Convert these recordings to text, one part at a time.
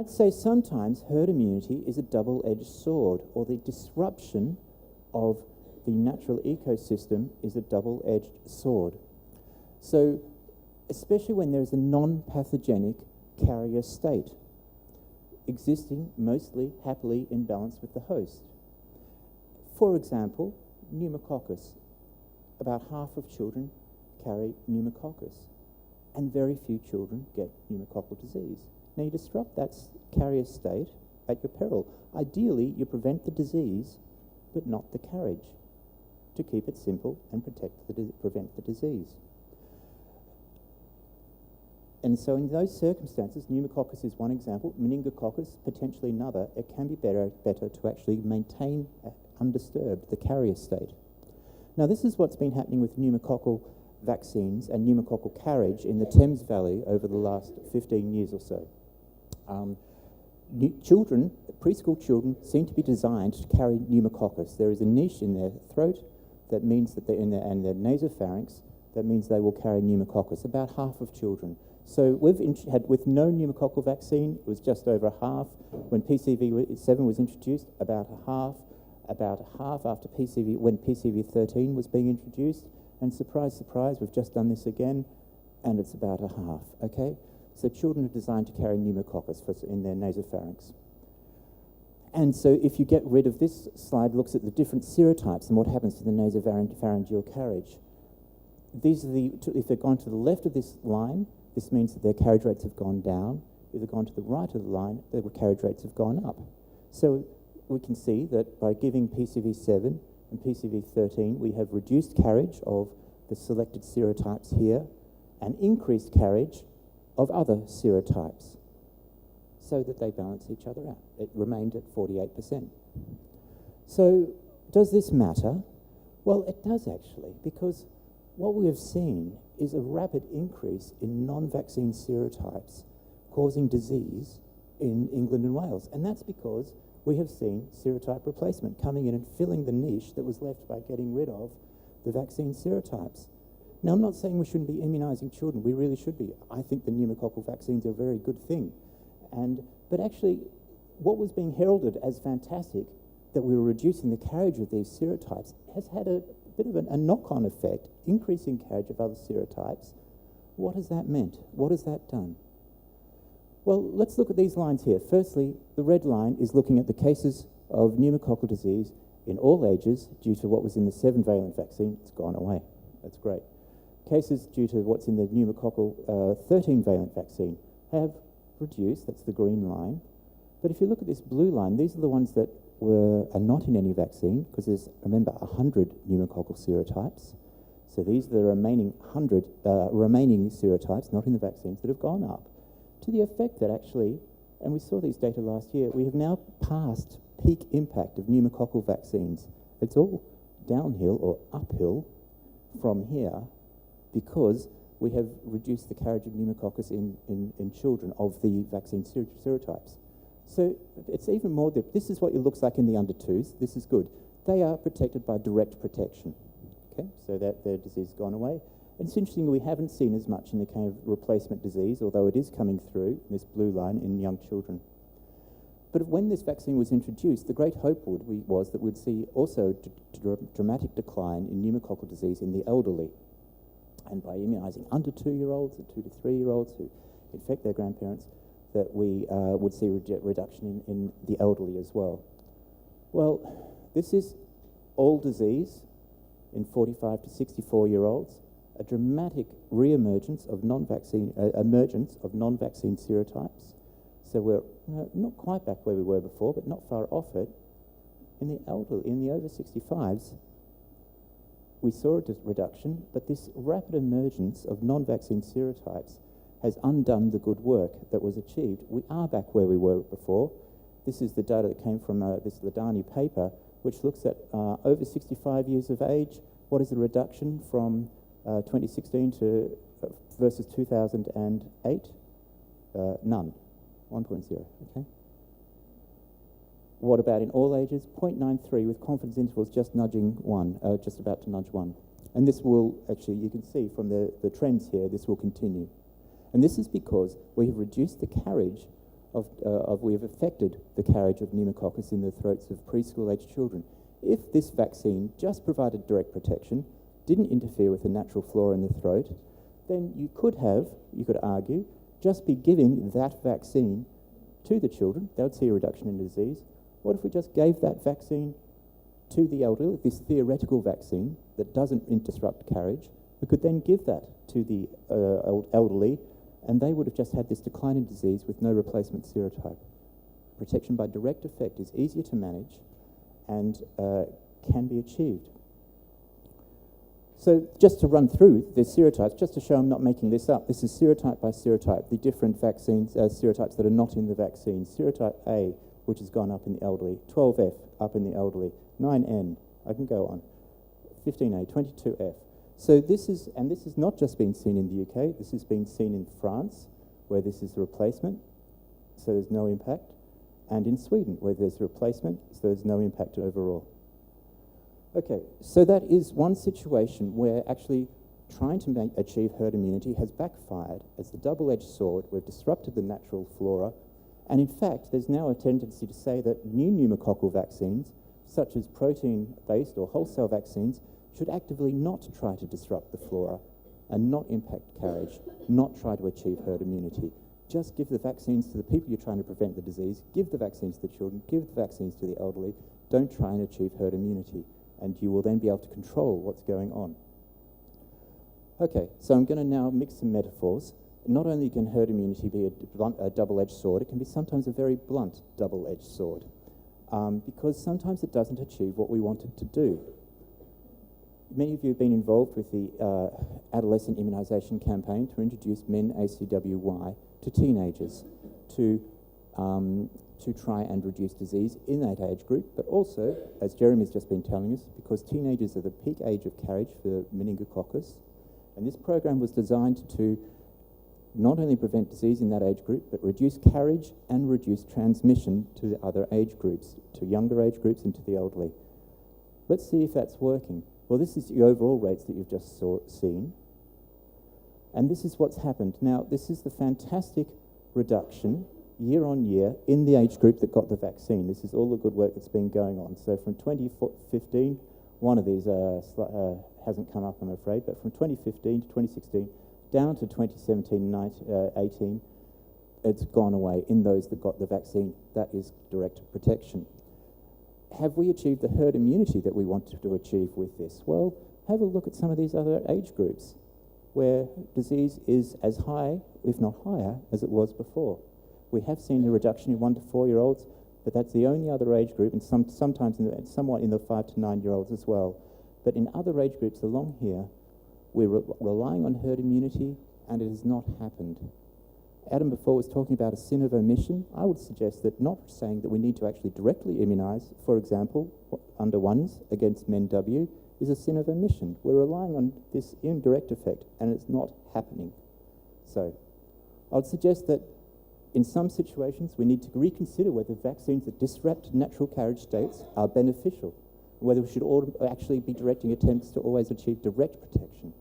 I'd say sometimes herd immunity is a double-edged sword, or the disruption of the natural ecosystem is a double-edged sword. So, especially when there's a non-pathogenic carrier state, existing mostly happily in balance with the host. For example, pneumococcus. About half of children carry pneumococcus, and very few children get pneumococcal disease. Now, you disrupt that carrier state at your peril. Ideally, you prevent the disease, but not the carriage, to keep it simple and prevent the disease. And so in those circumstances, pneumococcus is one example, meningococcus potentially another. It can be better to actually maintain undisturbed the carrier state. Now, this is what's been happening with pneumococcal vaccines and pneumococcal carriage in the Thames Valley over the last 15 years or so. Children, preschool children, seem to be designed to carry pneumococcus. There is a niche in their throat that means that they're in their, and their nasopharynx, that means they will carry pneumococcus, about half of children. So we've had, with no pneumococcal vaccine, it was just over half. When PCV7 was introduced, about a half after PCV, when PCV13 was being introduced. And surprise, surprise, we've just done this again, and it's about a half, okay? So children are designed to carry pneumococcus in their nasopharynx. And so if you get rid of this slide, looks at the different serotypes and what happens to the nasopharyngeal carriage. These are if they've gone to the left of this line, this means that their carriage rates have gone down. If they've gone to the right of the line, their carriage rates have gone up. So we can see that by giving PCV7 and PCV13, we have reduced carriage of the selected serotypes here and increased carriage of other serotypes so that they balance each other out. It remained at 48%. So does this matter? Well, it does actually, because what we have seen is a rapid increase in non-vaccine serotypes causing disease in England and Wales. And that's because we have seen serotype replacement coming in and filling the niche that was left by getting rid of the vaccine serotypes. Now, I'm not saying we shouldn't be immunising children. We really should be. I think the pneumococcal vaccines are a very good thing. But actually, what was being heralded as fantastic, that we were reducing the carriage of these serotypes, has had a bit of a knock-on effect, increasing carriage of other serotypes. What has that meant? What has that done? Well, let's look at these lines here. Firstly, the red line is looking at the cases of pneumococcal disease in all ages due to what was in the 7-valent vaccine. It's gone away. That's great. Cases due to what's in the pneumococcal 13-valent vaccine have reduced. That's the green line. But if you look at this blue line, these are the ones that are not in any vaccine, because there's, remember, 100 pneumococcal serotypes. So these are the remaining 100 remaining serotypes, not in the vaccines, that have gone up, to the effect that actually, and we saw these data last year, we have now passed peak impact of pneumococcal vaccines. It's all downhill or uphill from here, because we have reduced the carriage of pneumococcus in children of the vaccine serotypes. So it's even more, this is what it looks like in the under 2s. This is good. They are protected by direct protection. Okay, so that their disease has gone away. And it's interesting, we haven't seen as much in the kind of replacement disease, although it is coming through, this blue line, in young children. But when this vaccine was introduced, the great hope was that we'd see also dramatic decline in pneumococcal disease in the elderly. And by immunising under 2-year-olds and 2 to 3-year-olds who infect their grandparents, that we would see reduction in the elderly as well. Well, this is all disease in 45 to 64-year-olds, a dramatic re-emergence of non-vaccine, emergence of non-vaccine serotypes. So we're not quite back where we were before, but not far off it. In the elderly, in the over 65s, we saw a reduction, but this rapid emergence of non-vaccine serotypes has undone the good work that was achieved. We are back where we were before. This is the data that came from this Ladani paper, which looks at over 65 years of age. What is the reduction from 2016 to versus 2008? None, 1.0, okay? What about in all ages? 0.93 with confidence intervals just nudging 1, just about to nudge 1. And this will, actually, you can see from the trends here, this will continue. And this is because we have reduced the carriage we have affected the carriage of pneumococcus in the throats of preschool-aged children. If this vaccine just provided direct protection, didn't interfere with the natural flora in the throat, then you could argue, just be giving that vaccine to the children. They would see a reduction in disease. What if we just gave that vaccine to the elderly, this theoretical vaccine that doesn't disrupt carriage? We could then give that to the elderly, and they would have just had this decline in disease with no replacement serotype. Protection by direct effect is easier to manage and can be achieved. So just to run through the serotypes, just to show I'm not making this up, this is serotype by serotype, the different vaccines, serotypes that are not in the vaccine. Serotype A, which has gone up in the elderly, 12F up in the elderly, 9N, I can go on, 15A, 22F. So this is not just been seen in the UK, this has been seen in France, where this is a replacement, so there's no impact, and in Sweden, where there's a replacement, so there's no impact overall. Okay, so that is one situation where actually trying to achieve herd immunity has backfired as a double-edged sword. We've disrupted the natural flora, and in fact, there's now a tendency to say that new pneumococcal vaccines, such as protein-based or whole cell vaccines, should actively not try to disrupt the flora and not impact carriage, not try to achieve herd immunity. Just give the vaccines to the people you're trying to prevent the disease, give the vaccines to the children, give the vaccines to the elderly, don't try and achieve herd immunity, and you will then be able to control what's going on. Okay, so I'm going to now mix some metaphors. Not only can herd immunity be a double-edged sword, it can be sometimes a very blunt double-edged sword, because sometimes it doesn't achieve what we want it to do. Many of you have been involved with the adolescent immunisation campaign to introduce MenACWY to teenagers to try and reduce disease in that age group, but also, as Jeremy's just been telling us, because teenagers are the peak age of carriage for meningococcus, and this program was designed to not only prevent disease in that age group, but reduce carriage and reduce transmission to the other age groups, to younger age groups and to the elderly. Let's see if that's working. Well, this is the overall rates that you've just seen. And this is what's happened. Now, this is the fantastic reduction year on year in the age group that got the vaccine. This is all the good work that's been going on. So from 2015, one of these hasn't come up, I'm afraid, but from 2015 to 2016, down to 2017-18, it's gone away in those that got the vaccine. That is direct protection. Have we achieved the herd immunity that we wanted to achieve with this? Well, have a look at some of these other age groups where disease is as high, if not higher, as it was before. We have seen a reduction in 1 to 4-year-olds, but that's the only other age group, and sometimes somewhat in the 5 to 9-year-olds as well. But in other age groups along here, we're relying on herd immunity, and it has not happened. Adam before was talking about a sin of omission. I would suggest that not saying that we need to actually directly immunise, for example, under ones against MenACWY, is a sin of omission. We're relying on this indirect effect, and it's not happening. So I would suggest that in some situations we need to reconsider whether vaccines that disrupt natural carriage states are beneficial, whether we should actually be directing attempts to always achieve direct protection,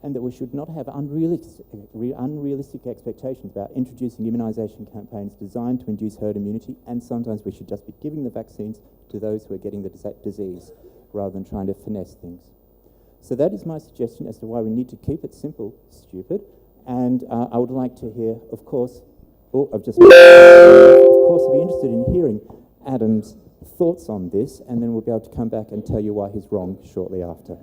and that we should not have unrealistic expectations about introducing immunisation campaigns designed to induce herd immunity, and sometimes we should just be giving the vaccines to those who are getting the disease rather than trying to finesse things. So that is my suggestion as to why we need to keep it simple, stupid, and I would like to hear, of course, I'd be interested in hearing Adam's thoughts on this, and then we'll be able to come back and tell you why he's wrong shortly after.